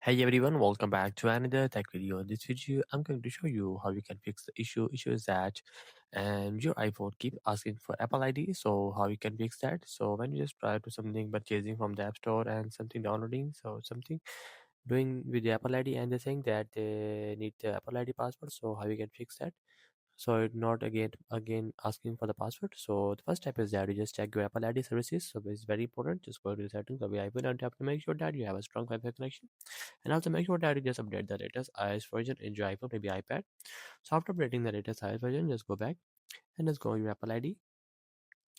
Hey everyone, welcome back to another tech video. In this video, I'm going to show you how you can fix the issue. Issue is that your iPhone keep asking for Apple ID. So how you can fix that? So when you just try to something purchasing from the App Store and something downloading, so something doing with the Apple ID and they're saying that they need the Apple ID password. So how you can fix that? So it not again asking for the password. So the first step is that you just check your Apple ID services. So it's very important. Just go to the settings of your iPhone and tap to make sure that you have a strong Wi-Fi connection. And also make sure that you just update the latest iOS version in your iPhone, maybe iPad. So after updating the latest iOS version, just go back and just go on your Apple ID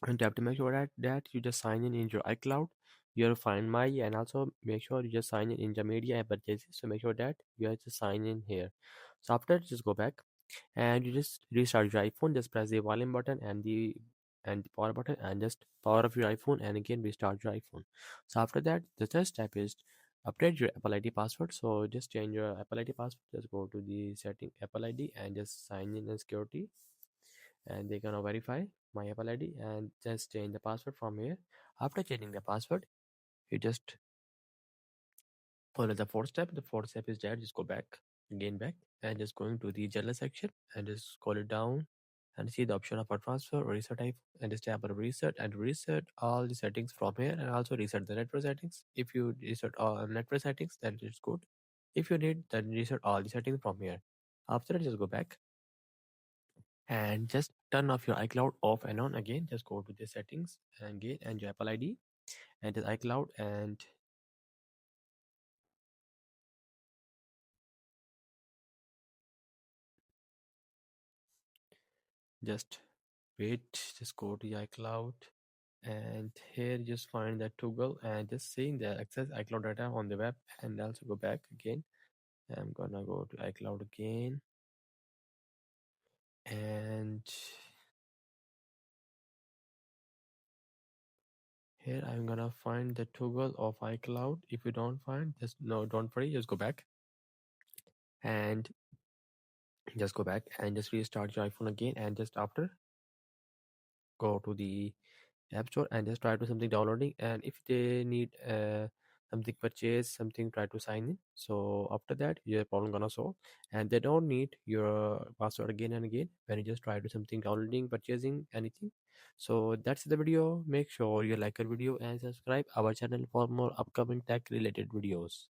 and tap to make sure that you just sign in your iCloud, your Find My, and also make sure you just sign in your media and purchases. So make sure that you have to sign in here. So after just go back and you just restart your iPhone. Just press the volume button and the power button and just power off your iPhone and again restart your iPhone. So after that, the third step is update your Apple ID password. So just change your Apple ID password. Just go to the setting Apple ID and just sign in security, and they're gonna verify my Apple ID and just change the password from here. After changing the password, you just follow the fourth step. The fourth step is that just go back, again back, and just going to the general section and just scroll it down and see the option of a transfer or reset type and just tap on reset and reset all the settings from here and also reset the network settings. If you reset all network settings, then it's good. If you need, then reset all the settings from here. After that, just go back and just turn off your iCloud off and on again. Just go to the settings and again and your Apple ID and the iCloud and just wait. Just go to iCloud and here just find that toggle and just seeing the access iCloud data on the web and also go back again. I'm gonna go to iCloud again and here I'm gonna find the toggle of iCloud. If you don't find, just no, don't worry, just go back and just go back and just restart your iPhone again and just after go to the App Store and just try to something downloading, and if they need something purchase something, try to sign in. So after that your problem gonna solve and they don't need your password again and again when you just try to something downloading, purchasing anything. So that's the video. Make sure you like our video and subscribe our channel for more upcoming tech related videos.